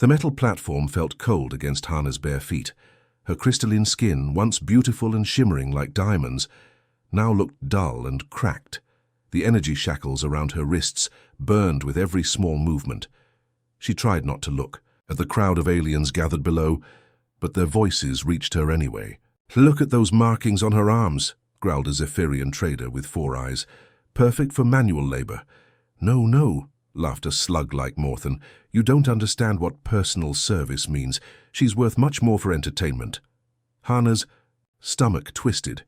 The metal platform felt cold against Hana's bare feet. Her crystalline skin, once beautiful and shimmering like diamonds, now looked dull and cracked. The energy shackles around her wrists burned with every small movement. She tried not to look at the crowd of aliens gathered below, but their voices reached her anyway. "Look at those markings on her arms," growled a Zephyrian trader with 4 eyes. "Perfect for manual labor." "No, no," laughed a slug like Morthen. "You don't understand what personal service means. She's worth much more for entertainment." Hana's stomach twisted.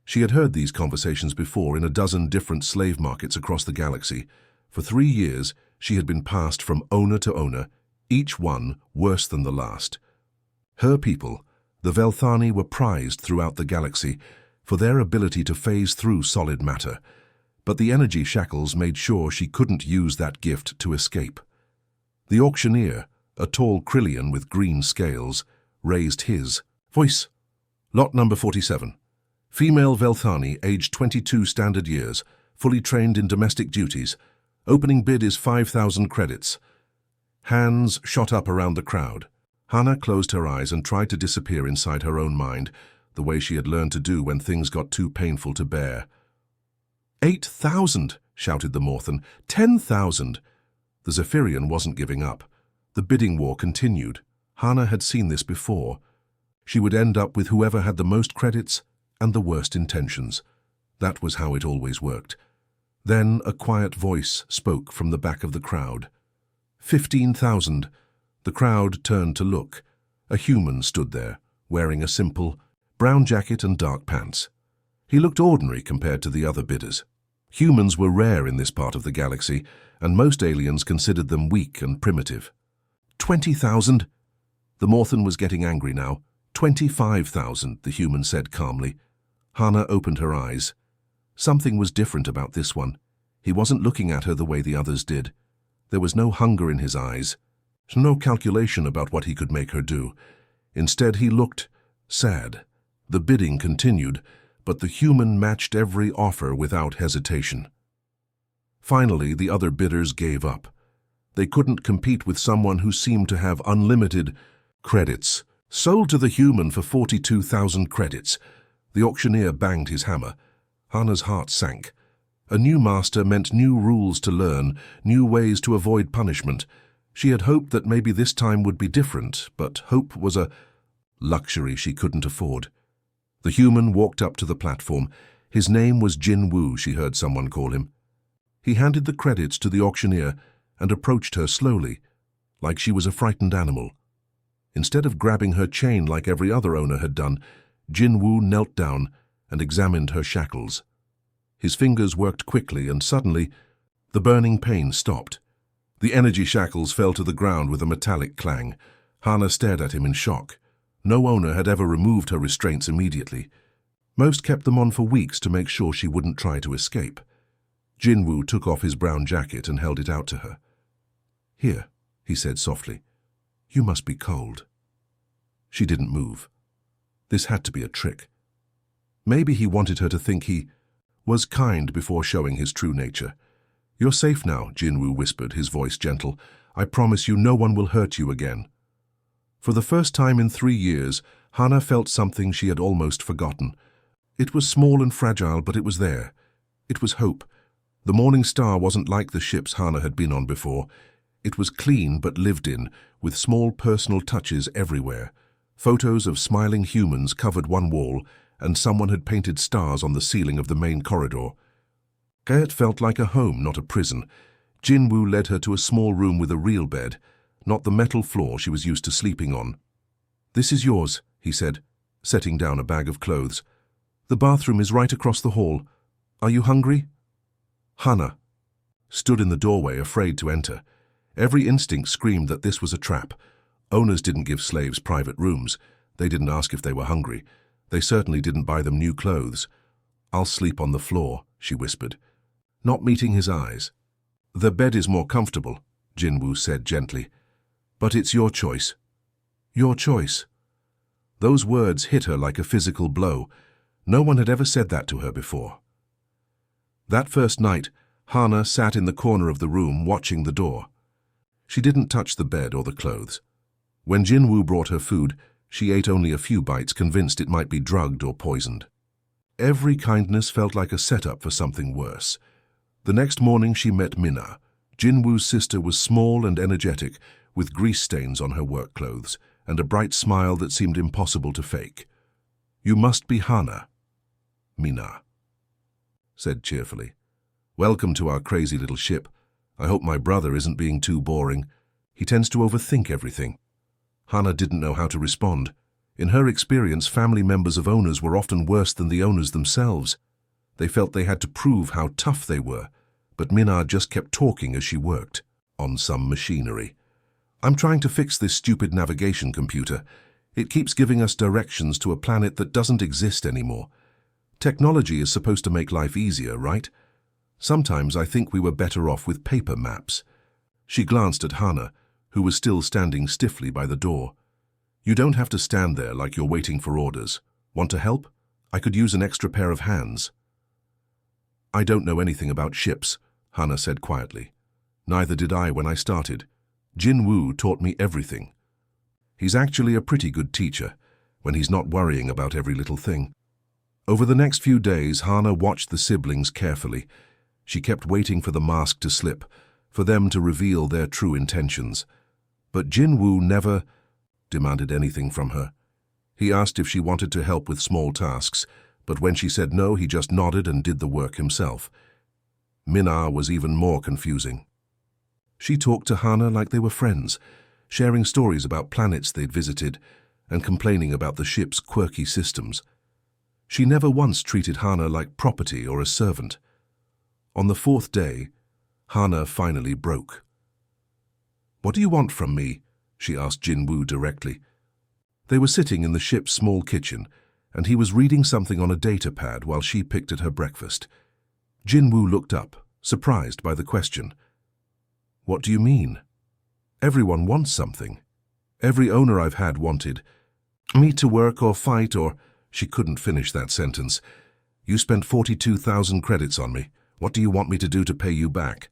She had heard these conversations before in a dozen different slave markets across the galaxy. For 3 years, she had been passed from owner to owner, each one worse than the last. Her people, the Velthani, were prized throughout the galaxy for their ability to phase through solid matter, but the energy shackles made sure she couldn't use that gift to escape. The auctioneer, a tall Krillian with green scales, raised his voice. "Lot number 47. Female Velthani, age 22 standard years, fully trained in domestic duties. Opening bid is 5,000 credits." Hands shot up around the crowd. Hana closed her eyes and tried to disappear inside her own mind, the way she had learned to do when things got too painful to bear. 8,000, shouted the Morthen. 10,000. The Zephyrian wasn't giving up. The bidding war continued. Hana had seen this before. She would end up with whoever had the most credits and the worst intentions. That was how it always worked. Then a quiet voice spoke from the back of the crowd. 15,000. The crowd turned to look. A human stood there, wearing a simple brown jacket and dark pants. He looked ordinary compared to the other bidders. Humans were rare in this part of the galaxy, and most aliens considered them weak and primitive. 20,000. The Morthen was getting angry now. 25,000, the human said calmly. Hana opened her eyes. Something was different about this one. He wasn't looking at her the way the others did. There was no hunger in his eyes, no calculation about what he could make her do. Instead, he looked sad. The bidding continued, but the human matched every offer without hesitation. Finally, the other bidders gave up. They couldn't compete with someone who seemed to have unlimited credits. Sold to the human for 42,000 credits. The auctioneer banged his hammer. Hana's heart sank. A new master meant new rules to learn, new ways to avoid punishment. She had hoped that maybe this time would be different, but hope was a luxury she couldn't afford. The human walked up to the platform. His name was Jin Wu, she heard someone call him. He handed the credits to the auctioneer and approached her slowly, like she was a frightened animal. Instead of grabbing her chain like every other owner had done, Jin Wu knelt down and examined her shackles. His fingers worked quickly, and suddenly, the burning pain stopped. The energy shackles fell to the ground with a metallic clang. Hana stared at him in shock. No owner had ever removed her restraints immediately. Most kept them on for weeks to make sure she wouldn't try to escape. Jin Wu took off his brown jacket and held it out to her. "Here," he said softly. "You must be cold." She didn't move. This had to be a trick. Maybe he wanted her to think he was kind before showing his true nature. "You're safe now," Jin Wu whispered, his voice gentle. "I promise you no one will hurt you again." For the first time in 3 years, Hana felt something she had almost forgotten. It was small and fragile, but it was there. It was hope. The Morning Star wasn't like the ships Hana had been on before. It was clean but lived in, with small personal touches everywhere. Photos of smiling humans covered one wall, and someone had painted stars on the ceiling of the main corridor. It felt like a home, not a prison. Jin Wu led her to a small room with a real bed, not the metal floor she was used to sleeping on. "This is yours," he said, setting down a bag of clothes. "The bathroom is right across the hall. Are you hungry?" Hana stood in the doorway, afraid to enter. Every instinct screamed that this was a trap. Owners didn't give slaves private rooms. They didn't ask if they were hungry. They certainly didn't buy them new clothes. "I'll sleep on the floor," she whispered, not meeting his eyes. "The bed is more comfortable," Jin Wu said gently. "But it's your choice." "Your choice." Those words hit her like a physical blow. No one had ever said that to her before. That first night, Hana sat in the corner of the room watching the door. She didn't touch the bed or the clothes. When Jinwoo brought her food, she ate only a few bites, convinced it might be drugged or poisoned. Every kindness felt like a setup for something worse. The next morning she met Minna. Jinwoo's sister was small and energetic, with grease stains on her work clothes and a bright smile that seemed impossible to fake. "You must be Hana," Minna said cheerfully. "Welcome to our crazy little ship. I hope my brother isn't being too boring. He tends to overthink everything." Hana didn't know how to respond. In her experience, family members of owners were often worse than the owners themselves. They felt they had to prove how tough they were, but Minna just kept talking as she worked on some machinery. "I'm trying to fix this stupid navigation computer. It keeps giving us directions to a planet that doesn't exist anymore. Technology is supposed to make life easier, right? Sometimes I think we were better off with paper maps." She glanced at Hana, who was still standing stiffly by the door. "You don't have to stand there like you're waiting for orders. Want to help? I could use an extra pair of hands." "I don't know anything about ships," Hana said quietly. "Neither did I when I started. Jinwoo taught me everything. He's actually a pretty good teacher when he's not worrying about every little thing." Over the next few days, Hana watched the siblings carefully. She kept waiting for the mask to slip, for them to reveal their true intentions. But Jinwoo never demanded anything from her. He asked if she wanted to help with small tasks, but when she said no, he just nodded and did the work himself. Minna was even more confusing. She talked to Hana like they were friends, sharing stories about planets they'd visited and complaining about the ship's quirky systems. She never once treated Hana like property or a servant. On the fourth day, Hana finally broke. "What do you want from me?" she asked Jinwoo directly. They were sitting in the ship's small kitchen, and he was reading something on a data pad while she picked at her breakfast. Jinwoo looked up, surprised by the question. "What do you mean? Everyone wants something. Every owner I've had wanted me to work or fight or—" She couldn't finish that sentence. "You spent 42,000 credits on me. What do you want me to do to pay you back?"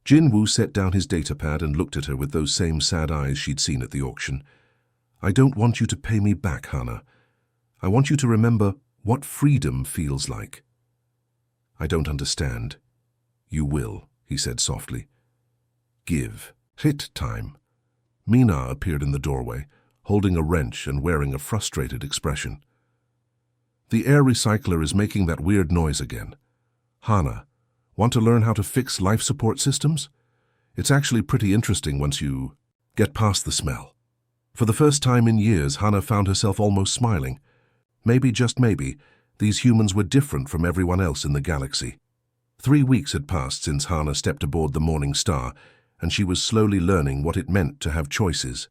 Jinwoo set down his datapad and looked at her with those same sad eyes she'd seen at the auction. "I don't want you to pay me back, Hana. I want you to remember what freedom feels like." "I don't understand." "You will," he said softly. "Give it time." Minna appeared in the doorway, holding a wrench and wearing a frustrated expression. "The air recycler is making that weird noise again. Hana, want to learn how to fix life support systems? It's actually pretty interesting once you get past the smell." For the first time in years, Hana found herself almost smiling. Maybe, just maybe, these humans were different from everyone else in the galaxy. 3 weeks had passed since Hana stepped aboard the Morning Star, and she was slowly learning what it meant to have choices.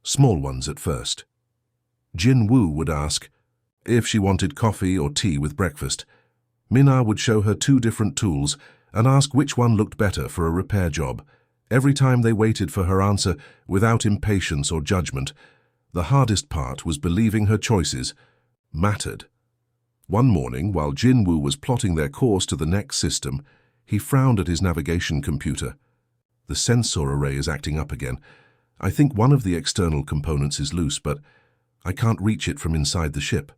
Small ones at first. Jinwoo would ask if she wanted coffee or tea with breakfast. Minna would show her 2 different tools and ask which one looked better for a repair job. Every time they waited for her answer without impatience or judgment. The hardest part was believing her choices mattered. One morning, while Jinwoo was plotting their course to the next system, he frowned at his navigation computer. "The sensor array is acting up again. I think one of the external components is loose, but I can't reach it from inside the ship."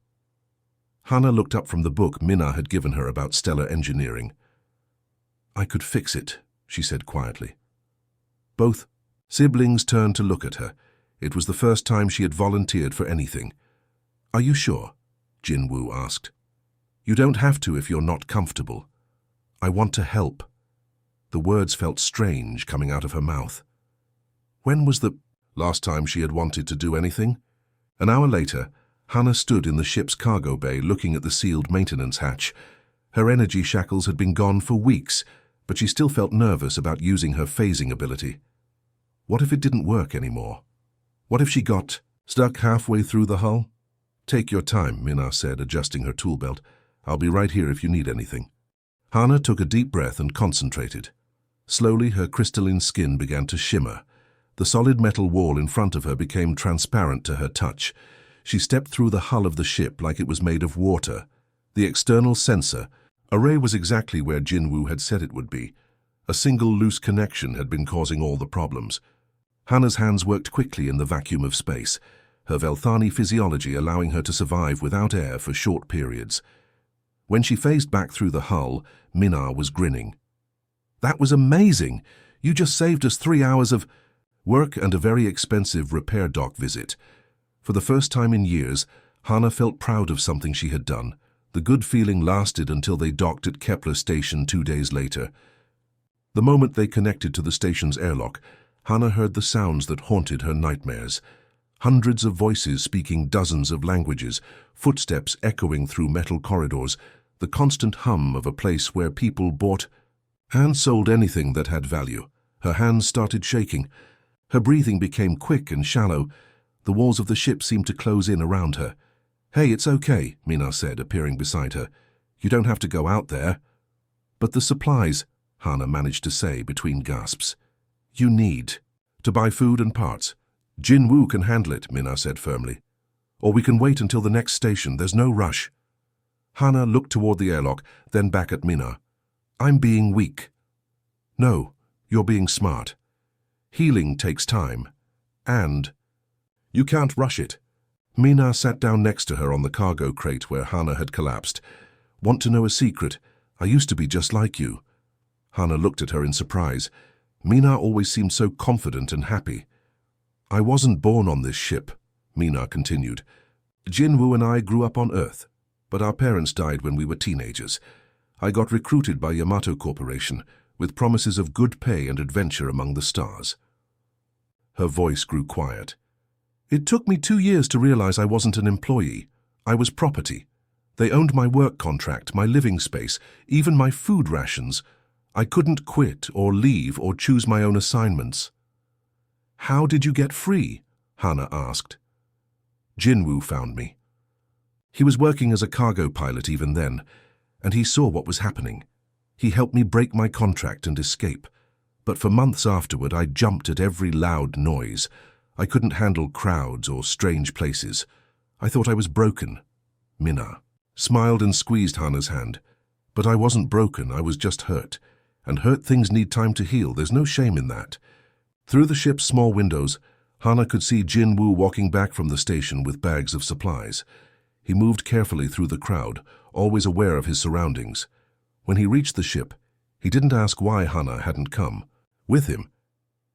Hana looked up from the book Minna had given her about stellar engineering. "I could fix it," she said quietly. Both siblings turned to look at her. It was the first time she had volunteered for anything. "Are you sure?" Jinwoo asked. "You don't have to if you're not comfortable. I want to help." The words felt strange coming out of her mouth. When was the last time she had wanted to do anything? An hour later, Hana stood in the ship's cargo bay looking at the sealed maintenance hatch. Her energy shackles had been gone for weeks, but she still felt nervous about using her phasing ability. What if it didn't work anymore? What if she got stuck halfway through the hull? "Take your time," Minna said, adjusting her tool belt. "I'll be right here if you need anything." Hana took a deep breath and concentrated. Slowly, her crystalline skin began to shimmer. The solid metal wall in front of her became transparent to her touch. She stepped through the hull of the ship like it was made of water. The external sensor array was exactly where Jinwoo had said it would be. A single loose connection had been causing all the problems. Hannah's hands worked quickly in the vacuum of space, her Velthani physiology allowing her to survive without air for short periods. When she phased back through the hull, Minar was grinning. "That was amazing! You just saved us 3 hours of work and a very expensive repair dock visit." For the first time in years, Hannah felt proud of something she had done. The good feeling lasted until they docked at Kepler Station 2 days later. The moment they connected to the station's airlock, Hannah heard the sounds that haunted her nightmares. Hundreds of voices speaking dozens of languages, footsteps echoing through metal corridors, the constant hum of a place where people bought and sold anything that had value. Her hands started shaking. Her breathing became quick and shallow. The walls of the ship seemed to close in around her. "Hey, it's okay," Minar said, appearing beside her. "You don't have to go out there." "But the supplies," Hannah managed to say between gasps. "You need to buy food and parts." "Jin Woo can handle it," Minar said firmly. "Or we can wait until the next station. There's no rush." Hannah looked toward the airlock, then back at Minar. "I'm being weak." "No, you're being smart. Healing takes time. And you can't rush it." Minar sat down next to her on the cargo crate where Hannah had collapsed. "Want to know a secret? I used to be just like you." Hannah looked at her in surprise. Minar always seemed so confident and happy. "I wasn't born on this ship," Minar continued. "Jin Woo and I grew up on Earth, but our parents died when we were teenagers. I got recruited by Yamato Corporation with promises of good pay and adventure among the stars." Her voice grew quiet. "It took me 2 years to realize I wasn't an employee. I was property. They owned my work contract, my living space, even my food rations. I couldn't quit or leave or choose my own assignments." "How did you get free?" Hannah asked. "Jinwoo found me. He was working as a cargo pilot even then, and he saw what was happening. He helped me break my contract and escape. But for months afterward, I jumped at every loud noise. I couldn't handle crowds or strange places. I thought I was broken." Minar smiled and squeezed Hannah's hand. "But I wasn't broken, I was just hurt. And hurt things need time to heal, there's no shame in that." Through the ship's small windows, Hannah could see Jin Woo walking back from the station with bags of supplies. He moved carefully through the crowd, always aware of his surroundings. When he reached the ship, he didn't ask why Hannah hadn't come with him.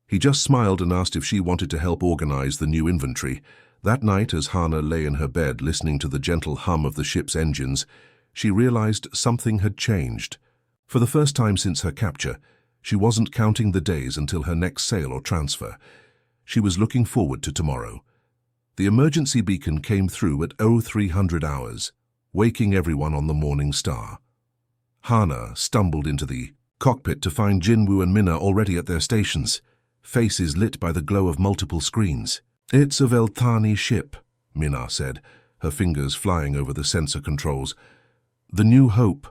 He just smiled and asked if she wanted to help organize the new inventory. That night, as Hannah lay in her bed listening to the gentle hum of the ship's engines, she realized something had changed. For the first time since her capture, she wasn't counting the days until her next sale or transfer. She was looking forward to tomorrow. The emergency beacon came through at 0300 hours, waking everyone on the morning star. Hannah stumbled into the cockpit to find Jinwoo and Minna already at their stations, faces lit by the glow of multiple screens. "It's a Velthani ship," Minna said, her fingers flying over the sensor controls. "The New Hope.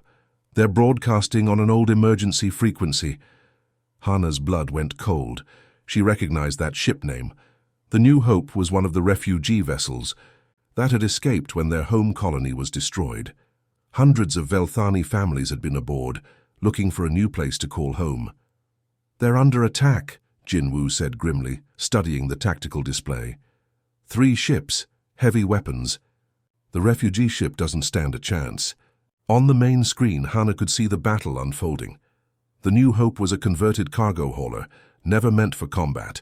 They're broadcasting on an old emergency frequency." Hannah's blood went cold. She recognized that ship name. The New Hope was one of the refugee vessels that had escaped when their home colony was destroyed. Hundreds of Velthani families had been aboard, looking for a new place to call home. "They're under attack," Jinwoo said grimly, studying the tactical display. 3 ships, heavy weapons. The refugee ship doesn't stand a chance. On the main screen, Hannah could see the battle unfolding. The New Hope was a converted cargo hauler, never meant for combat.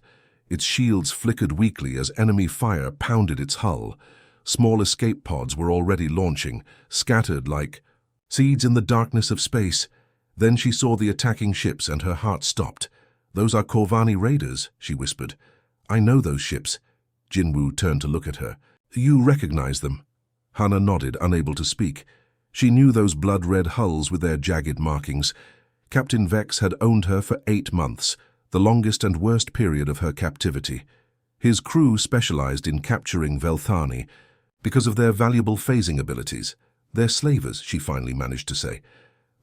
Its shields flickered weakly as enemy fire pounded its hull. Small escape pods were already launching, scattered like seeds in the darkness of space. Then she saw the attacking ships and her heart stopped. "Those are Corvani raiders," she whispered. "I know those ships." Jinwoo turned to look at her. "You recognize them?" Hannah nodded, unable to speak. She knew those blood-red hulls with their jagged markings. Captain Vex had owned her for 8 months, the longest and worst period of her captivity. His crew specialized in capturing Velthani because of their valuable phasing abilities. "They're slavers," she finally managed to say.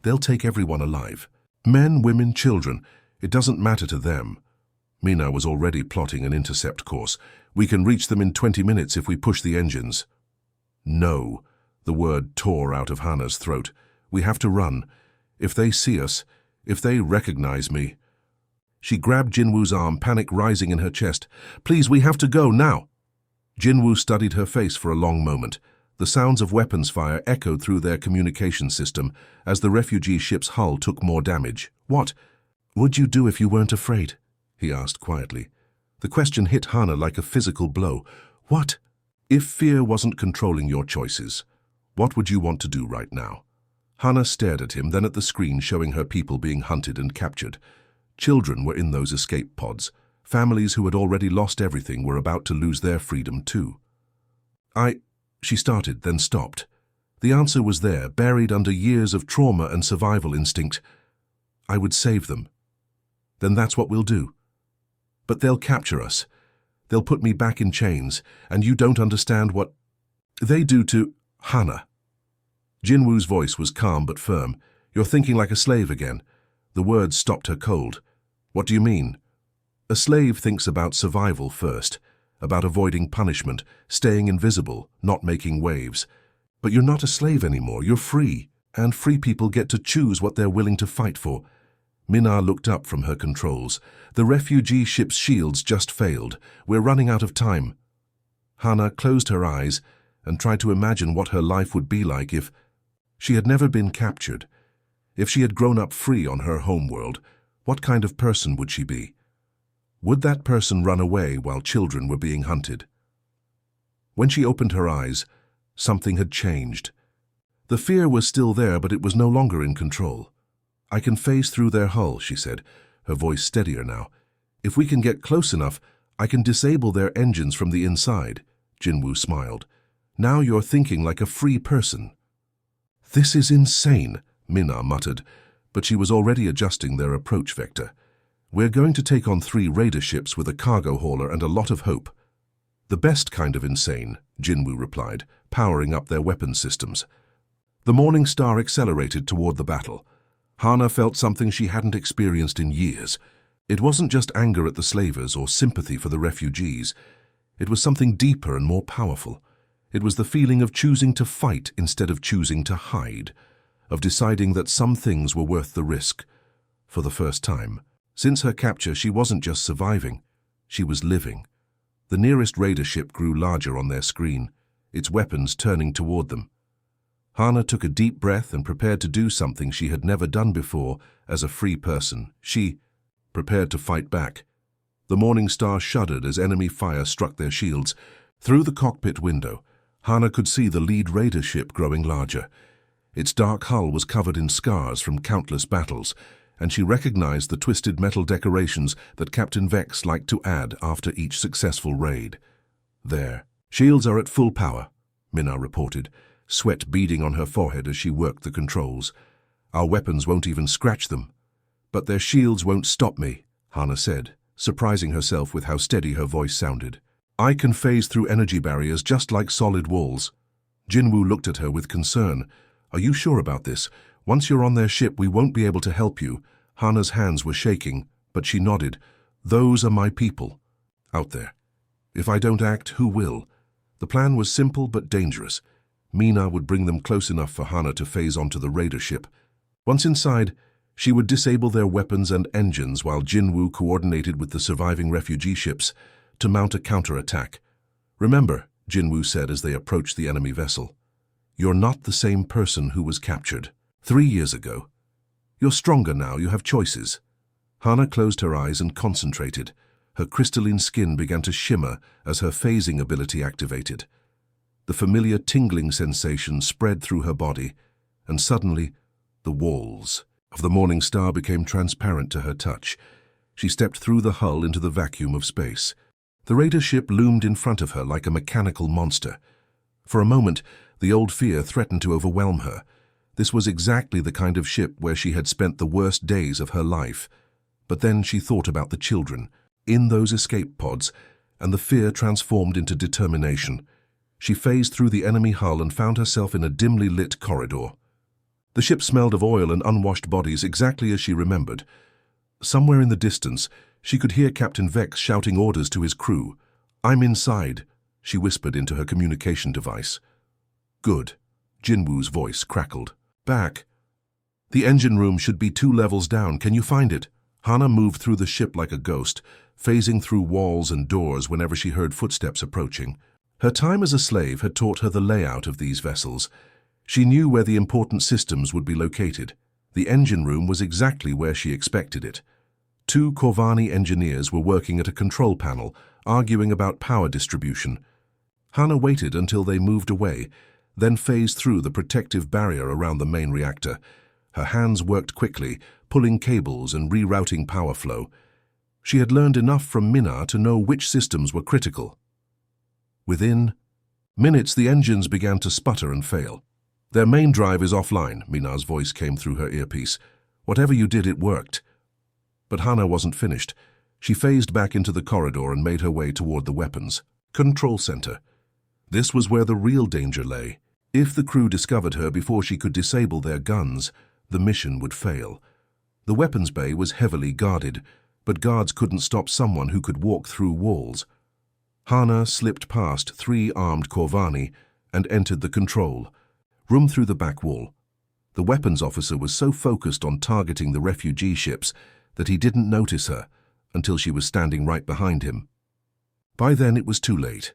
"They'll take everyone alive. Men, women, children. It doesn't matter to them." Mina was already plotting an intercept course. "We can reach them in 20 minutes if we push the engines." "No," the word tore out of Hannah's throat. "We have to run. If they see us, if they recognize me." She grabbed Jinwoo's arm, panic rising in her chest. "Please, we have to go, now!" Jinwoo studied her face for a long moment. The sounds of weapons fire echoed through their communication system as the refugee ship's hull took more damage. "What would you do if you weren't afraid?" he asked quietly. The question hit Hana like a physical blow. "What? If fear wasn't controlling your choices, what would you want to do right now?" Hana stared at him, then at the screen showing her people being hunted and captured. Children were in those escape pods. Families who had already lost everything were about to lose their freedom too. She started, then stopped. The answer was there, buried under years of trauma and survival instinct. "I would save them." "Then that's what we'll do." "But they'll capture us. They'll put me back in chains, and you don't understand what they do to Hana." Jinwoo's voice was calm but firm. "You're thinking like a slave again." The words stopped her cold. "What do you mean?" "A slave thinks about survival first, about avoiding punishment, staying invisible, not making waves. But you're not a slave anymore, you're free, and free people get to choose what they're willing to fight for." Mina looked up from her controls. "The refugee ship's shields just failed. We're running out of time." Hana closed her eyes and tried to imagine what her life would be like if she had never been captured. If she had grown up free on her homeworld, what kind of person would she be? Would that person run away while children were being hunted? When she opened her eyes, something had changed. The fear was still there, but it was no longer in control. "I can phase through their hull," she said, her voice steadier now. "If we can get close enough, I can disable their engines from the inside." Jinwoo smiled. "Now you're thinking like a free person." "This is insane," Mina muttered, but she was already adjusting their approach vector. "We're going to take on 3 raider ships with a cargo hauler and a lot of hope." "The best kind of insane," Jinwoo replied, powering up their weapon systems. The Morning Star accelerated toward the battle. Hana felt something she hadn't experienced in years. It wasn't just anger at the slavers or sympathy for the refugees. It was something deeper and more powerful. It was the feeling of choosing to fight instead of choosing to hide, of deciding that some things were worth the risk. For the first time, since her capture, she wasn't just surviving, she was living. The nearest raider ship grew larger on their screen, its weapons turning toward them. Hana took a deep breath and prepared to do something she had never done before as a free person. She prepared to fight back. The Morning Star shuddered as enemy fire struck their shields. Through the cockpit window, Hana could see the lead raider ship growing larger. Its dark hull was covered in scars from countless battles, and she recognized the twisted metal decorations that Captain Vex liked to add after each successful raid. "Their shields are at full power," Mina reported, sweat beading on her forehead as she worked the controls. "Our weapons won't even scratch them." "But their shields won't stop me," Hana said, surprising herself with how steady her voice sounded. "I can phase through energy barriers just like solid walls." Jinwoo looked at her with concern. "Are you sure about this? Once you're on their ship, we won't be able to help you." Hana's hands were shaking, but she nodded. "Those are my people out there. If I don't act, who will?" The plan was simple but dangerous. Mina would bring them close enough for Hana to phase onto the raider ship. Once inside, she would disable their weapons and engines while Jinwoo coordinated with the surviving refugee ships to mount a counterattack. "Remember," Jinwoo said as they approached the enemy vessel, "you're not the same person who was captured 3 years ago. You're stronger now, you have choices." Hana closed her eyes and concentrated. Her crystalline skin began to shimmer as her phasing ability activated. The familiar tingling sensation spread through her body, and suddenly, the walls of the Morning Star became transparent to her touch. She stepped through the hull into the vacuum of space. The raider ship loomed in front of her like a mechanical monster. For a moment, the old fear threatened to overwhelm her. This was exactly the kind of ship where she had spent the worst days of her life. But then she thought about the children in those escape pods, and the fear transformed into determination. She phased through the enemy hull and found herself in a dimly lit corridor. The ship smelled of oil and unwashed bodies exactly as she remembered. Somewhere in the distance, she could hear Captain Vex shouting orders to his crew. "I'm inside," she whispered into her communication device. "Good." Jinwoo's voice crackled. "Back. The engine room should be 2 levels down. Can you find it?" Hana moved through the ship like a ghost, phasing through walls and doors whenever she heard footsteps approaching. Her time as a slave had taught her the layout of these vessels. She knew where the important systems would be located. The engine room was exactly where she expected it. 2 Corvani engineers were working at a control panel, arguing about power distribution. Hana waited until they moved away, then phased through the protective barrier around the main reactor. Her hands worked quickly, pulling cables and rerouting power flow. She had learned enough from Mina to know which systems were critical. Within minutes, the engines began to sputter and fail. "Their main drive is offline," Mina's voice came through her earpiece. "Whatever you did, it worked." But Hana wasn't finished. She phased back into the corridor and made her way toward the weapons control center. This was where the real danger lay. If the crew discovered her before she could disable their guns, the mission would fail. The weapons bay was heavily guarded, but guards couldn't stop someone who could walk through walls. Hana slipped past 3 armed Corvani and entered the control room through the back wall. The weapons officer was so focused on targeting the refugee ships that he didn't notice her until she was standing right behind him. By then it was too late.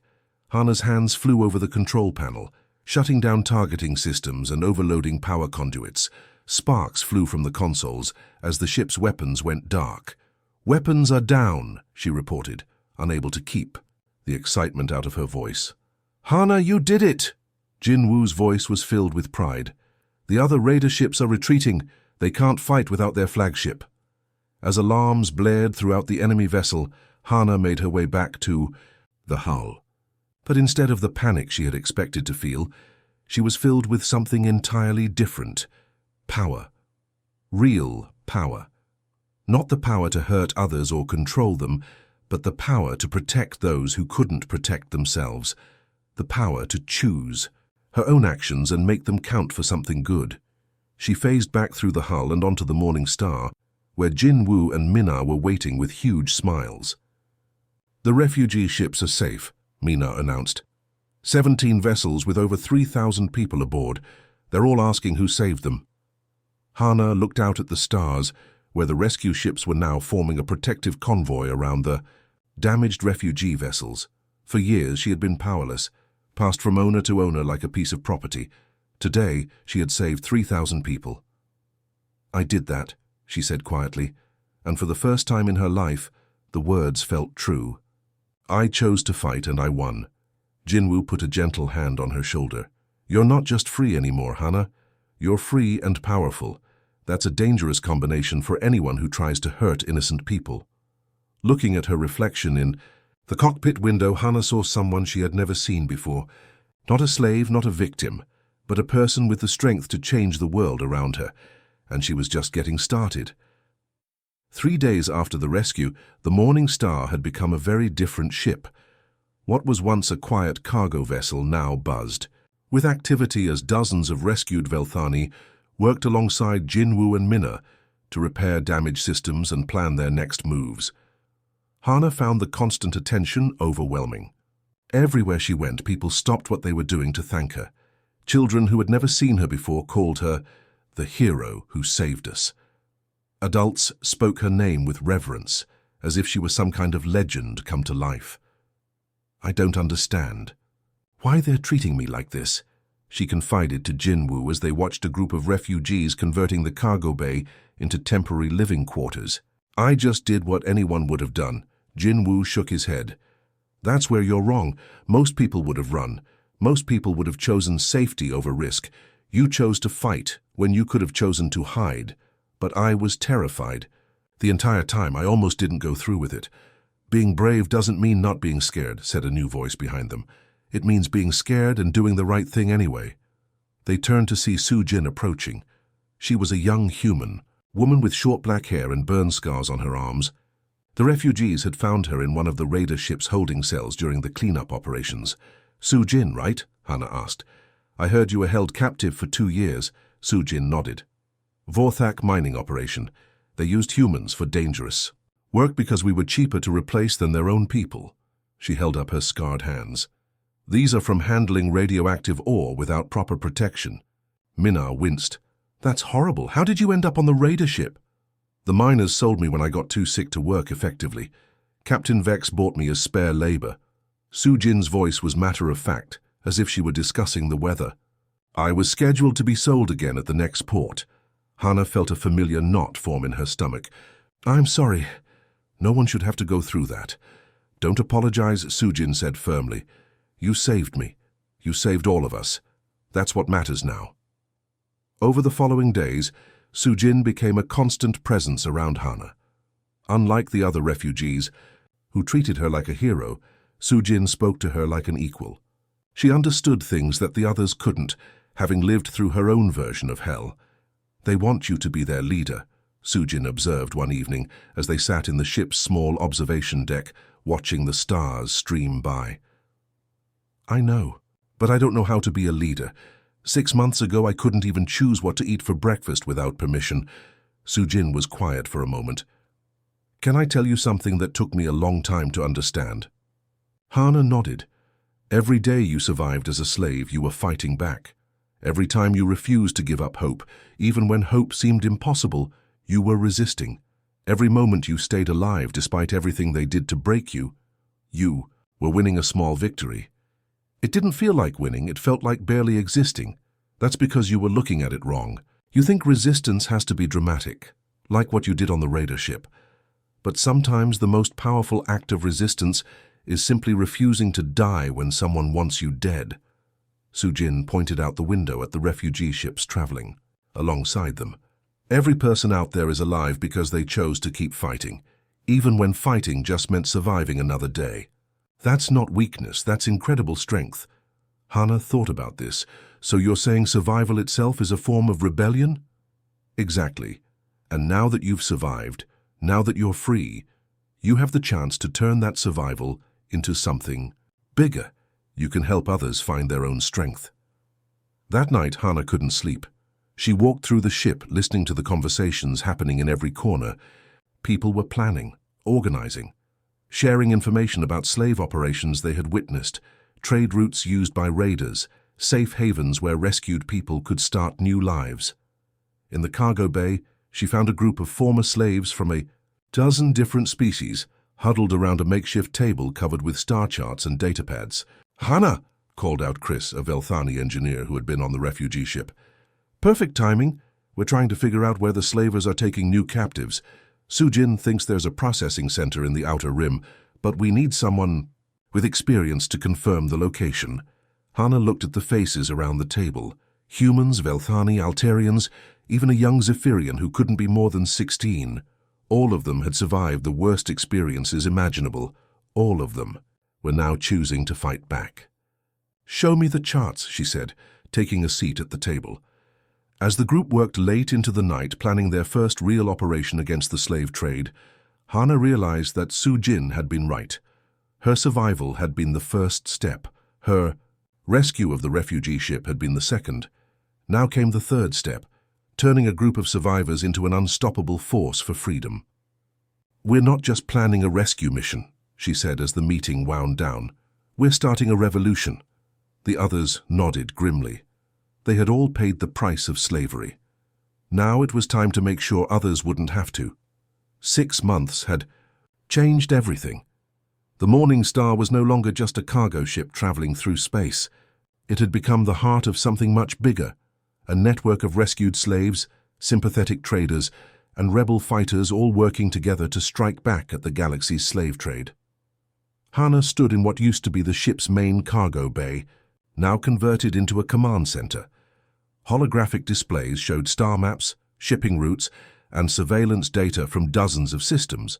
Hana's hands flew over the control panel, shutting down targeting systems and overloading power conduits. Sparks flew from the consoles as the ship's weapons went dark. "Weapons are down," she reported, unable to keep the excitement out of her voice. "Hana, you did it!" Jin Woo's voice was filled with pride. "The other raider ships are retreating. They can't fight without their flagship." As alarms blared throughout the enemy vessel, Hana made her way back to the hull. But instead of the panic she had expected to feel, she was filled with something entirely different. Power. Real power. Not the power to hurt others or control them, but the power to protect those who couldn't protect themselves. The power to choose her own actions and make them count for something good. She phased back through the hull and onto the Morning Star, where Jin Woo and Mina were waiting with huge smiles. "The refugee ships are safe," Mina announced. 17 vessels with over 3,000 people aboard. They're all asking who saved them. Hana looked out at the stars, where the rescue ships were now forming a protective convoy around the damaged refugee vessels. For years she had been powerless, passed from owner to owner like a piece of property. Today she had saved 3,000 people. "I did that," she said quietly, and for the first time in her life, the words felt true. "I chose to fight and I won." Jinwoo put a gentle hand on her shoulder. "You're not just free anymore, Hana. You're free and powerful. That's a dangerous combination for anyone who tries to hurt innocent people." Looking at her reflection in the cockpit window, Hana saw someone she had never seen before. Not a slave, not a victim, but a person with the strength to change the world around her. And she was just getting started. 3 days after the rescue, the Morning Star had become a very different ship. What was once a quiet cargo vessel now buzzed with activity as dozens of rescued Velthani worked alongside Jinwoo and Mina to repair damaged systems and plan their next moves. Hana found the constant attention overwhelming. Everywhere she went, people stopped what they were doing to thank her. Children who had never seen her before called her the hero who saved us. Adults spoke her name with reverence, as if she were some kind of legend come to life. "I don't understand why they're treating me like this," she confided to Jinwoo as they watched a group of refugees converting the cargo bay into temporary living quarters. "I just did what anyone would have done." Jinwoo shook his head. "That's where you're wrong. Most people would have run. Most people would have chosen safety over risk. You chose to fight when you could have chosen to hide. But I was terrified. The entire time I almost didn't go through with it. Being brave doesn't mean not being scared," said a new voice behind them. "It means being scared and doing the right thing anyway." They turned to see Soo-jin approaching. She was a young human, woman with short black hair and burn scars on her arms. The refugees had found her in one of the raider ship's holding cells during the cleanup operations. "Soo-jin, right?" Hana asked. "I heard you were held captive for 2 years. Soo-jin nodded. "Vorthak mining operation. They used humans for dangerous work because we were cheaper to replace than their own people." She held up her scarred hands. "These are from handling radioactive ore without proper protection." Mina winced. "That's horrible. How did you end up on the raider ship?" The miners sold me when I got too sick to work effectively. Captain Vex bought me as spare labor. Sujin's voice was matter-of-fact, as if she were discussing the weather. I was scheduled to be sold again at the next port. Hana felt a familiar knot form in her stomach. I'm sorry. No one should have to go through that. Don't apologize, Sujin said firmly. You saved me. You saved all of us. That's what matters now. Over the following days, Sujin became a constant presence around Hana. Unlike the other refugees, who treated her like a hero, Sujin spoke to her like an equal. She understood things that the others couldn't, having lived through her own version of hell. They want you to be their leader, Sujin observed one evening as they sat in the ship's small observation deck, watching the stars stream by. I know, but I don't know how to be a leader. 6 months ago, I couldn't even choose what to eat for breakfast without permission. Sujin was quiet for a moment. Can I tell you something that took me a long time to understand? Hana nodded. Every day you survived as a slave, you were fighting back. Every time you refused to give up hope, even when hope seemed impossible, you were resisting. Every moment you stayed alive despite everything they did to break you, you were winning a small victory. It didn't feel like winning, it felt like barely existing. That's because you were looking at it wrong. You think resistance has to be dramatic, like what you did on the raider ship. But sometimes the most powerful act of resistance is simply refusing to die when someone wants you dead. Sujin pointed out the window at the refugee ships traveling alongside them. Every person out there is alive because they chose to keep fighting, even when fighting just meant surviving another day. That's not weakness, that's incredible strength. Hana thought about this. So you're saying survival itself is a form of rebellion? Exactly. And now that you've survived, now that you're free, you have the chance to turn that survival into something bigger. You can help others find their own strength. That night, Hana couldn't sleep. She walked through the ship, listening to the conversations happening in every corner. People were planning, organizing, sharing information about slave operations they had witnessed, trade routes used by raiders, safe havens where rescued people could start new lives. In the cargo bay, she found a group of former slaves from a dozen different species huddled around a makeshift table covered with star charts and datapads. Hana, called out Chris, a Velthani engineer who had been on the refugee ship. Perfect timing. We're trying to figure out where the slavers are taking new captives. Sujin thinks there's a processing center in the outer rim, but we need someone with experience to confirm the location. Hana looked at the faces around the table. Humans, Velthani, Altarians, even a young Zephyrian who couldn't be more than 16. All of them had survived the worst experiences imaginable. All of them were now choosing to fight back. Show me the charts, she said, taking a seat at the table. As the group worked late into the night planning their first real operation against the slave trade, Hana realized that Sujin had been right. Her survival had been the first step. Her rescue of the refugee ship had been the second. Now came the third step, turning a group of survivors into an unstoppable force for freedom. We're not just planning a rescue mission, she said as the meeting wound down. We're starting a revolution. The others nodded grimly. They had all paid the price of slavery. Now it was time to make sure others wouldn't have to. 6 months had changed everything. The Morning Star was no longer just a cargo ship traveling through space. It had become the heart of something much bigger, a network of rescued slaves, sympathetic traders, and rebel fighters all working together to strike back at the galaxy's slave trade. Hana stood in what used to be the ship's main cargo bay, now converted into a command center. Holographic displays showed star maps, shipping routes, and surveillance data from dozens of systems.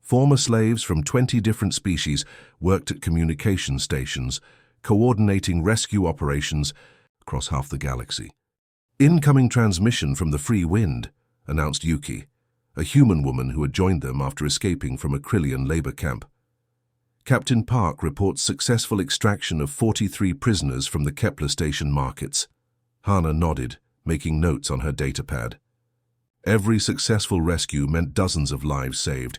Former slaves from 20 different species worked at communication stations, coordinating rescue operations across half the galaxy. Incoming transmission from the Free Wind, announced Yuki, a human woman who had joined them after escaping from a Krillian labor camp. Captain Park reports successful extraction of 43 prisoners from the Kepler station markets. Hana nodded, making notes on her datapad. Every successful rescue meant dozens of lives saved,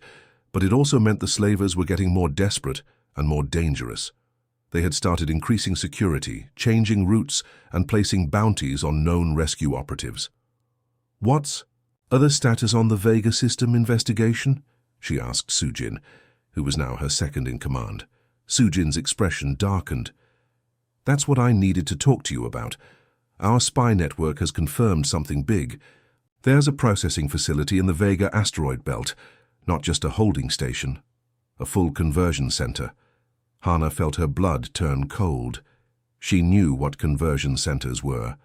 but it also meant the slavers were getting more desperate and more dangerous. They had started increasing security, changing routes, and placing bounties on known rescue operatives. What's Other status on the Vega system investigation? She asked Sujin, who was now her second in command. Sujin's expression darkened. That's what I needed to talk to you about. Our spy network has confirmed something big. There's a processing facility in the Vega asteroid belt, not just a holding station, a full conversion center. Hana felt her blood turn cold. She knew what conversion centers were.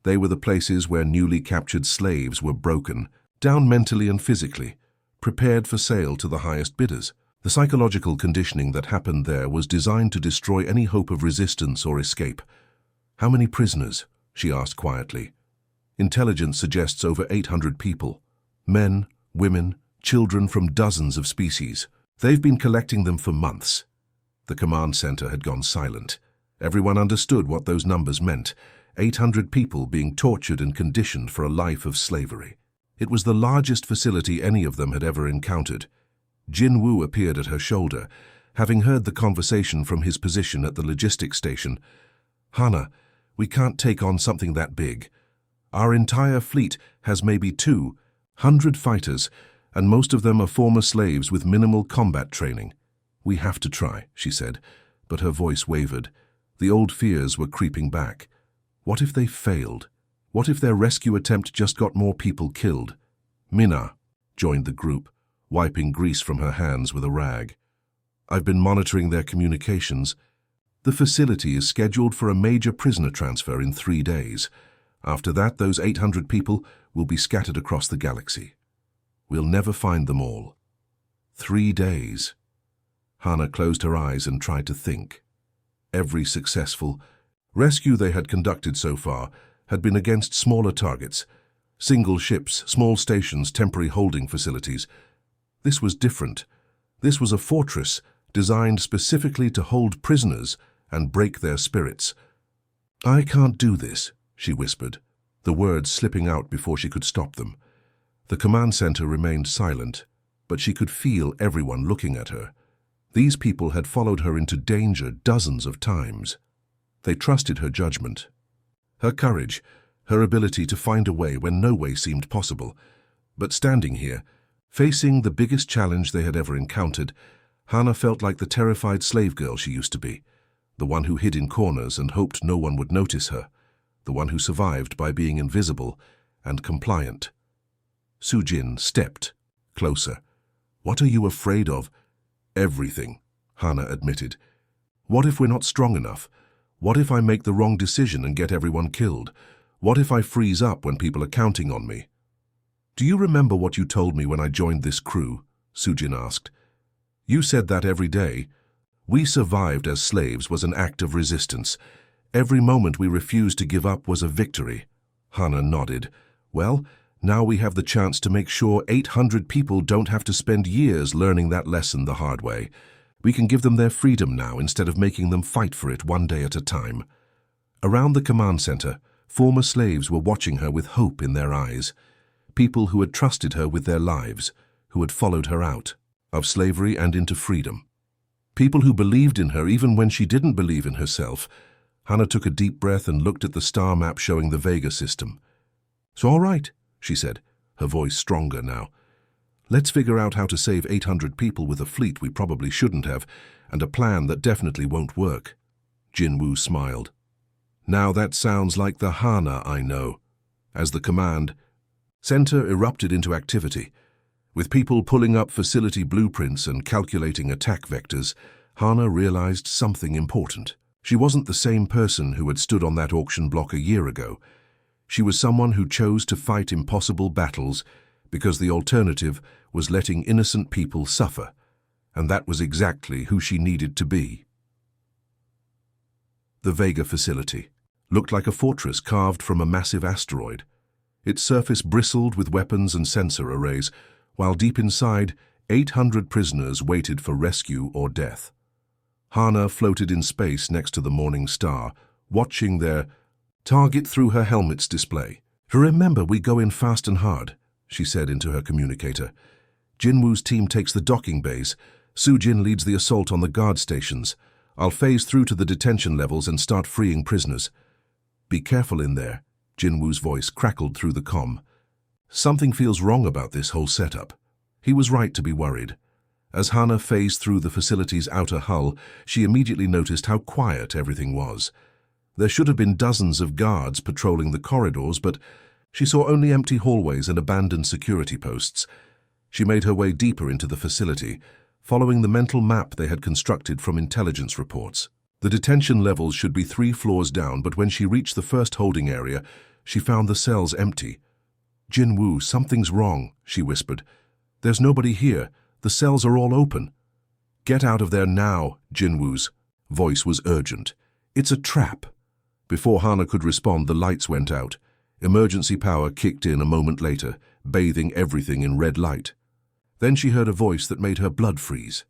They were the places where newly captured slaves were broken, down mentally and physically, prepared for sale to the highest bidders. The psychological conditioning that happened there was designed to destroy any hope of resistance or escape. How many prisoners? She asked quietly. Intelligence suggests over 800 people. Men, women, children from dozens of species. They've been collecting them for months. The command center had gone silent. Everyone understood what those numbers meant. 800 people being tortured and conditioned for a life of slavery. It was the largest facility any of them had ever encountered. Jin Woo appeared at her shoulder, having heard the conversation from his position at the logistics station. Hana, we can't take on something that big. Our entire fleet has maybe 200 fighters, and most of them are former slaves with minimal combat training. We have to try, she said, but her voice wavered. The old fears were creeping back. What if they failed? What if their rescue attempt just got more people killed? Mina joined the group, wiping grease from her hands with a rag. I've been monitoring their communications. The facility is scheduled for a major prisoner transfer in 3 days. After that, those 800 people will be scattered across the galaxy. We'll never find them all. 3 days. Hana closed her eyes and tried to think. Every successful rescue they had conducted so far had been against smaller targets. Single ships, small stations, temporary holding facilities. This was different. This was a fortress designed specifically to hold prisoners and break their spirits. I can't do this, she whispered, the words slipping out before she could stop them. The command center remained silent, but she could feel everyone looking at her. These people had followed her into danger dozens of times. They trusted her judgment, her courage, her ability to find a way when no way seemed possible. But standing here, facing the biggest challenge they had ever encountered, Hana felt like the terrified slave girl she used to be, the one who hid in corners and hoped no one would notice her, the one who survived by being invisible and compliant. Sujin stepped closer. What are you afraid of? Everything, Hana admitted. What if we're not strong enough? What if I make the wrong decision and get everyone killed? What if I freeze up when people are counting on me? Do you remember what you told me when I joined this crew? Sujin asked. You said that every day. We survived as slaves was an act of resistance. Every moment we refused to give up was a victory. Hana nodded. Well, now we have the chance to make sure 800 people don't have to spend years learning that lesson the hard way. We can give them their freedom now instead of making them fight for it one day at a time. Around the command center, former slaves were watching her with hope in their eyes. People who had trusted her with their lives, who had followed her out of slavery and into freedom. People who believed in her even when she didn't believe in herself. Hana took a deep breath and looked at the star map showing the Vega system. So all right, she said, her voice stronger now. Let's figure out how to save 800 people with a fleet we probably shouldn't have, and a plan that definitely won't work. Jin Woo smiled. Now that sounds like the Hana I know. As the command center erupted into activity, with people pulling up facility blueprints and calculating attack vectors, Hana realized something important. She wasn't the same person who had stood on that auction block a year ago. She was someone who chose to fight impossible battles because the alternative was letting innocent people suffer, and that was exactly who she needed to be. The Vega facility looked like a fortress carved from a massive asteroid. Its surface bristled with weapons and sensor arrays, while deep inside, 800 prisoners waited for rescue or death. Hana floated in space next to the morning star, watching their target through her helmet's display. Remember, we go in fast and hard, she said into her communicator. Jinwoo's team takes the docking bays. Sujin leads the assault on the guard stations. I'll phase through to the detention levels and start freeing prisoners. Be careful in there. Jinwoo's voice crackled through the comm. Something feels wrong about this whole setup. He was right to be worried. As Hannah phased through the facility's outer hull, she immediately noticed how quiet everything was. There should have been dozens of guards patrolling the corridors, but she saw only empty hallways and abandoned security posts. She made her way deeper into the facility, following the mental map they had constructed from intelligence reports. The detention levels should be 3 floors down, but when she reached the first holding area, she found the cells empty. "Jinwoo, something's wrong," she whispered. "There's nobody here. The cells are all open." "Get out of there now," Jinwoo's voice was urgent. "It's a trap." Before Hannah could respond, the lights went out. Emergency power kicked in a moment later, bathing everything in red light. Then she heard a voice that made her blood freeze.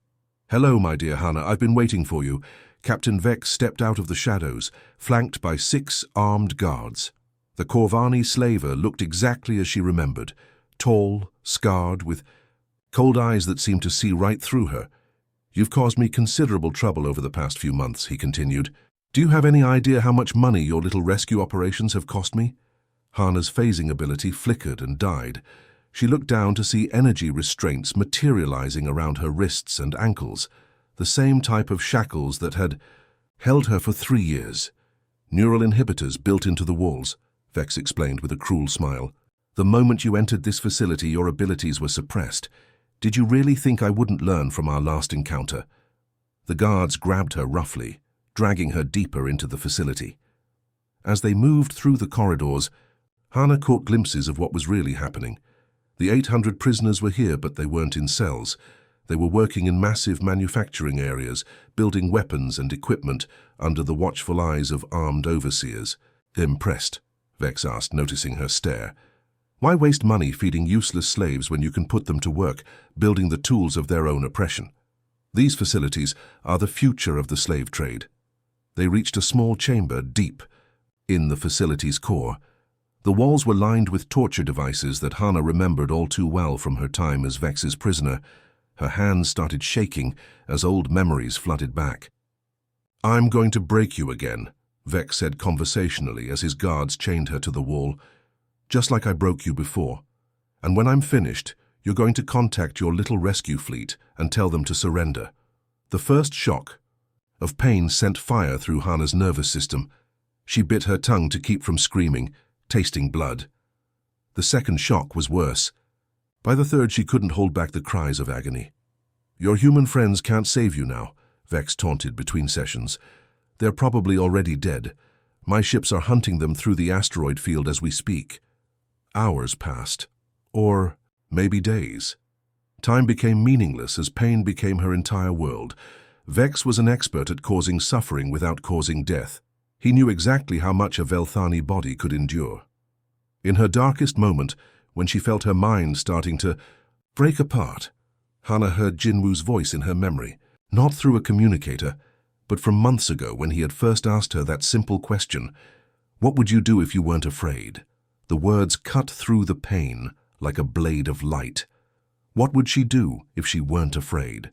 "Hello, my dear Hannah, I've been waiting for you." Captain Vex stepped out of the shadows, flanked by 6 armed guards. The Corvani slaver looked exactly as she remembered, tall, scarred, with cold eyes that seemed to see right through her. "You've caused me considerable trouble over the past few months," he continued. "Do you have any idea how much money your little rescue operations have cost me?" Hannah's phasing ability flickered and died. She looked down to see energy restraints materializing around her wrists and ankles, the same type of shackles that had held her for 3 years. "Neural inhibitors built into the walls," Vex explained with a cruel smile. "The moment you entered this facility, your abilities were suppressed. Did you really think I wouldn't learn from our last encounter?" The guards grabbed her roughly, dragging her deeper into the facility. As they moved through the corridors, Hannah caught glimpses of what was really happening. The 800 prisoners were here, but they weren't in cells. They were working in massive manufacturing areas, building weapons and equipment under the watchful eyes of armed overseers. "Impressed?" Vex asked, noticing her stare. "Why waste money feeding useless slaves when you can put them to work, building the tools of their own oppression? These facilities are the future of the slave trade." They reached a small chamber deep in the facility's core. The walls were lined with torture devices that Hannah remembered all too well from her time as Vex's prisoner. Her hands started shaking as old memories flooded back. "I'm going to break you again," Vex said conversationally as his guards chained her to the wall. "Just like I broke you before. And when I'm finished, you're going to contact your little rescue fleet and tell them to surrender." The first shock of pain sent fire through Hannah's nervous system. She bit her tongue to keep from screaming, tasting blood. The second shock was worse. By the third, she couldn't hold back the cries of agony. "Your human friends can't save you now," Vex taunted between sessions. "They're probably already dead. My ships are hunting them through the asteroid field as we speak." Hours passed, or maybe days. Time became meaningless as pain became her entire world. Vex was an expert at causing suffering without causing death. He knew exactly how much a Velthani body could endure. In her darkest moment, when she felt her mind starting to break apart, Hannah heard Jinwoo's voice in her memory, not through a communicator, but from months ago when he had first asked her that simple question, "What would you do if you weren't afraid?" The words cut through the pain like a blade of light. What would she do if she weren't afraid?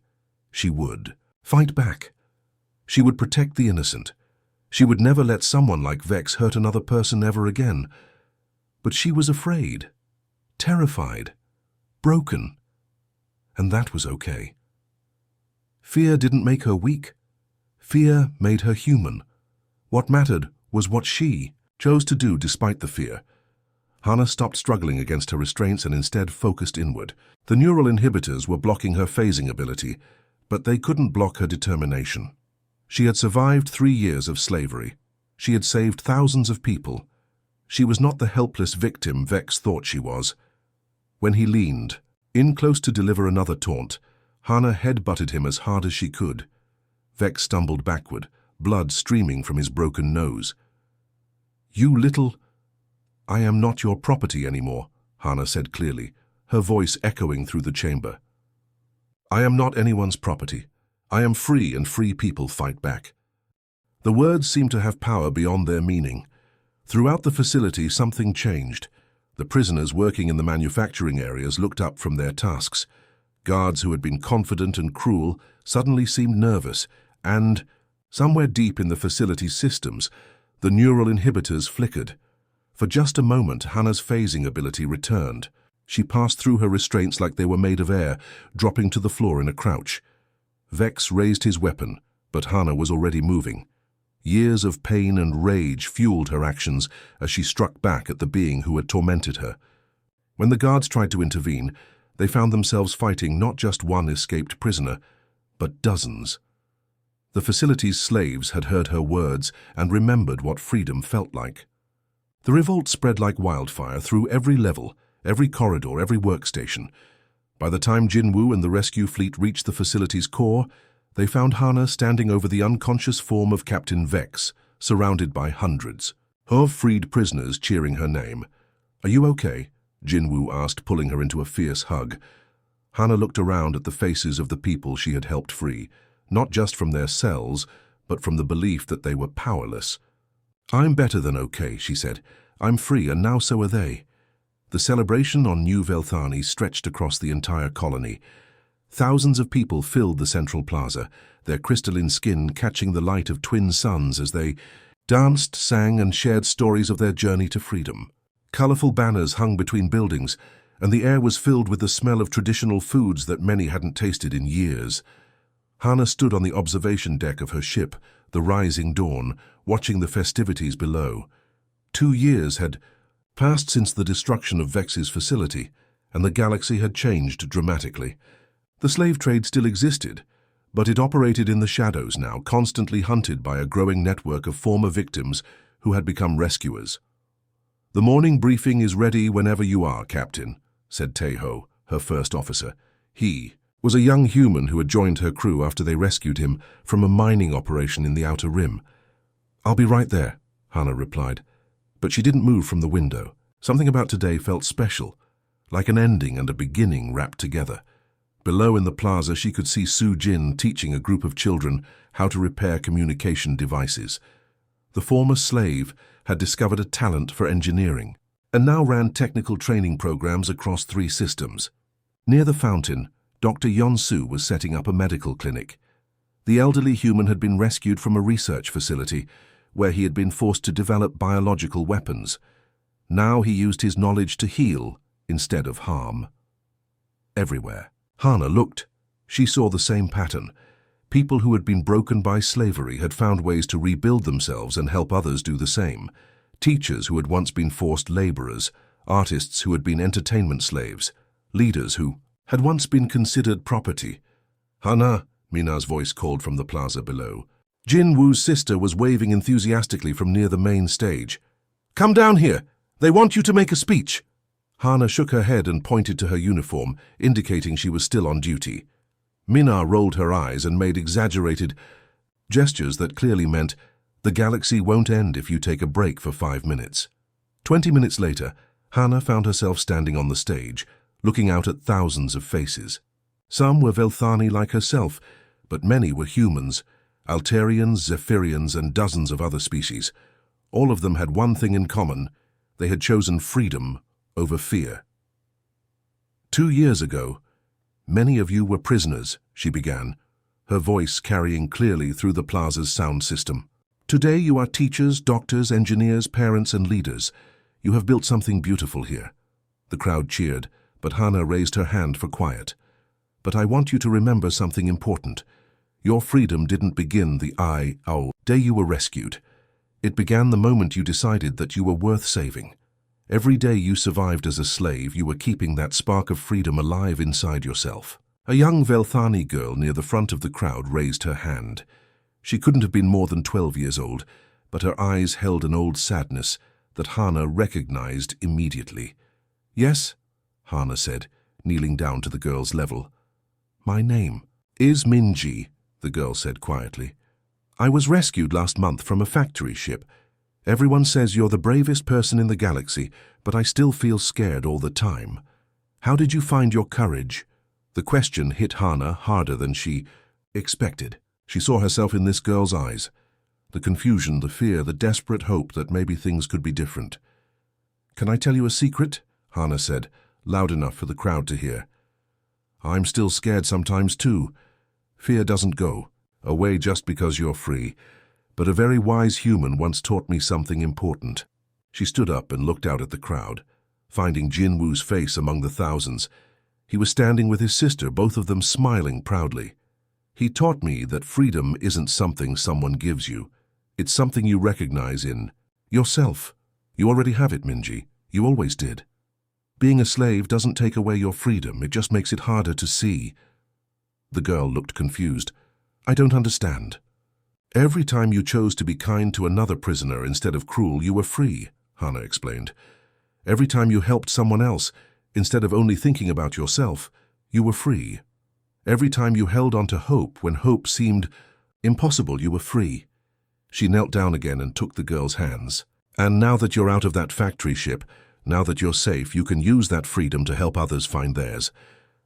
She would fight back. She would protect the innocent. She would never let someone like Vex hurt another person ever again. But she was afraid, terrified, broken. And that was okay. Fear didn't make her weak. Fear made her human. What mattered was what she chose to do despite the fear. Hannah stopped struggling against her restraints and instead focused inward. The neural inhibitors were blocking her phasing ability, but they couldn't block her determination. She had survived 3 years of slavery. She had saved thousands of people. She was not the helpless victim Vex thought she was. When he leaned in close to deliver another taunt, Hannah head-butted him as hard as she could. Vex stumbled backward, blood streaming from his broken nose. "You little—" "I am not your property anymore," Hannah said clearly, her voice echoing through the chamber. "I am not anyone's property. I am free, and free people fight back." The words seemed to have power beyond their meaning. Throughout the facility, something changed. The prisoners working in the manufacturing areas looked up from their tasks. Guards who had been confident and cruel suddenly seemed nervous, and, somewhere deep in the facility's systems, the neural inhibitors flickered. For just a moment, Hannah's phasing ability returned. She passed through her restraints like they were made of air, dropping to the floor in a crouch. Vex raised his weapon, but Hana was already moving. Years of pain and rage fueled her actions as she struck back at the being who had tormented her. When the guards tried to intervene, they found themselves fighting not just one escaped prisoner, but dozens. The facility's slaves had heard her words and remembered what freedom felt like. The revolt spread like wildfire through every level, every corridor, every workstation. By the time Jinwoo and the rescue fleet reached the facility's core, they found Hana standing over the unconscious form of Captain Vex, surrounded by hundreds of freed prisoners cheering her name. "Are you okay?" Jinwoo asked, pulling her into a fierce hug. Hana looked around at the faces of the people she had helped free, not just from their cells, but from the belief that they were powerless. "I'm better than okay," she said. "I'm free, and now so are they." The celebration on New Velthani stretched across the entire colony. Thousands of people filled the central plaza, their crystalline skin catching the light of twin suns as they danced, sang, and shared stories of their journey to freedom. Colorful banners hung between buildings, and the air was filled with the smell of traditional foods that many hadn't tasted in years. Hana stood on the observation deck of her ship, the Rising Dawn, watching the festivities below. 2 years had passed since the destruction of Vex's facility, and the galaxy had changed dramatically. The slave trade still existed, but it operated in the shadows now, constantly hunted by a growing network of former victims who had become rescuers. "The morning briefing is ready whenever you are, Captain," said Taeho, her first officer. He was a young human who had joined her crew after they rescued him from a mining operation in the Outer Rim. "I'll be right there," Hana replied. But she didn't move from the window. Something about today felt special, like an ending and a beginning wrapped together. Below in the plaza, she could see Su Jin teaching a group of children how to repair communication devices. The former slave had discovered a talent for engineering, and now ran technical training programs across 3 systems. Near the fountain, Dr. Yeon-Su was setting up a medical clinic. The elderly human had been rescued from a research facility where he had been forced to develop biological weapons. Now he used his knowledge to heal instead of harm. Everywhere Hana looked, she saw the same pattern. People who had been broken by slavery had found ways to rebuild themselves and help others do the same. Teachers who had once been forced laborers, artists who had been entertainment slaves, leaders who had once been considered property. "Hana," Mina's voice called from the plaza below. Jin Woo's sister was waving enthusiastically from near the main stage. "Come down here. They want you to make a speech." Hana shook her head and pointed to her uniform, indicating she was still on duty. Mina rolled her eyes and made exaggerated gestures that clearly meant, "The galaxy won't end if you take a break for 5 minutes." 20 minutes later, Hana found herself standing on the stage, looking out at thousands of faces. Some were Velthani like herself, but many were humans, Altarians, Zephyrians, and dozens of other species. All of them had one thing in common: they had chosen freedom over fear. 2 years ago, many of you were prisoners, she began, her voice carrying clearly through the plaza's sound system. Today you are teachers, doctors, engineers, parents, and leaders. You have built something beautiful here. The crowd cheered, but Hana raised her hand for quiet. But I want you to remember something important. Your freedom didn't begin the day you were rescued. It began the moment you decided that you were worth saving. Every day you survived as a slave, you were keeping that spark of freedom alive inside yourself. A young Velthani girl near the front of the crowd raised her hand. She couldn't have been more than 12 years old, but her eyes held an old sadness that Hana recognized immediately. "Yes," Hana said, kneeling down to the girl's level. "My name is Minji," the girl said quietly. "I was rescued last month from a factory ship. Everyone says you're the bravest person in the galaxy, but I still feel scared all the time. How did you find your courage?" The question hit Hana harder than she expected. She saw herself in this girl's eyes. The confusion, the fear, the desperate hope that maybe things could be different. "Can I tell you a secret?" Hana said, loud enough for the crowd to hear. "I'm still scared sometimes too. Fear doesn't go away just because you're free. But a very wise human once taught me something important." She stood up and looked out at the crowd. finding Jinwoo's face among the thousands. He was standing with his sister, both of them smiling proudly. He taught me that freedom isn't something someone gives you. It's something you recognize in yourself. You already have it, Minji. You always did. Being a slave doesn't take away your freedom, it just makes it harder to see. The girl looked confused. I don't understand. Every time you chose to be kind to another prisoner instead of cruel, you were free, Hana explained. Every time you helped someone else, instead of only thinking about yourself, you were free. Every time you held on to hope when hope seemed impossible, you were free. She knelt down again and took the girl's hands. And now that you're out of that factory ship, now that you're safe, you can use that freedom to help others find theirs.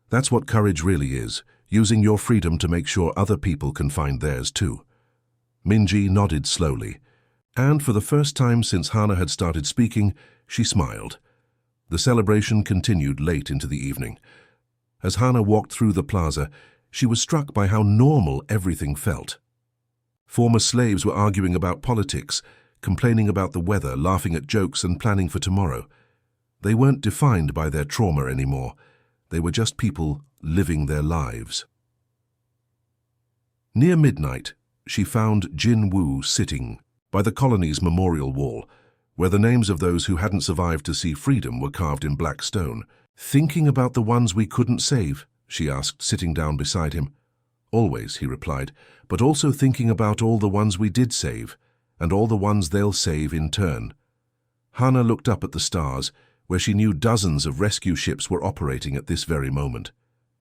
That's what courage really is, using your freedom to make sure other people can find theirs too. Minji nodded slowly, and for the first time since Hana had started speaking, she smiled. The celebration continued late into the evening. As Hana walked through the plaza, she was struck by how normal everything felt. Former slaves were arguing about politics, complaining about the weather, laughing at jokes and planning for tomorrow. They weren't defined by their trauma anymore. They were just people living their lives. Near midnight, she found Jinwoo sitting by the colony's memorial wall, where the names of those who hadn't survived to see freedom were carved in black stone. Thinking about the ones we couldn't save, she asked, sitting down beside him. Always, he replied, but also thinking about all the ones we did save, and all the ones they'll save in turn. Hana looked up at the stars, where she knew dozens of rescue ships were operating at this very moment.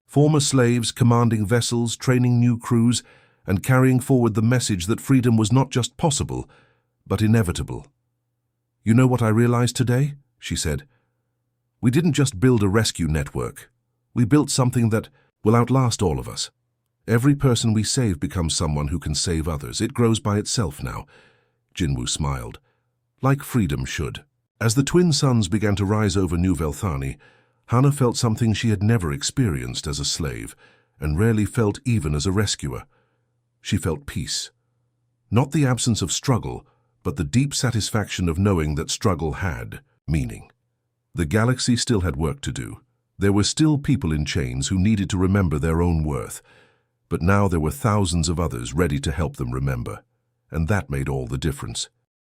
Former slaves commanding vessels, training new crews, and carrying forward the message that freedom was not just possible, but inevitable. You know what I realized today? She said. We didn't just build a rescue network. We built something that will outlast all of us. Every person we save becomes someone who can save others. It grows by itself now. Jinwoo smiled. Like freedom should. As the twin suns began to rise over New Velthani, Hana felt something she had never experienced as a slave, and rarely felt even as a rescuer. She felt peace. Not the absence of struggle, but the deep satisfaction of knowing that struggle had meaning. The galaxy still had work to do. There were still people in chains who needed to remember their own worth, but now there were thousands of others ready to help them remember, and that made all the difference.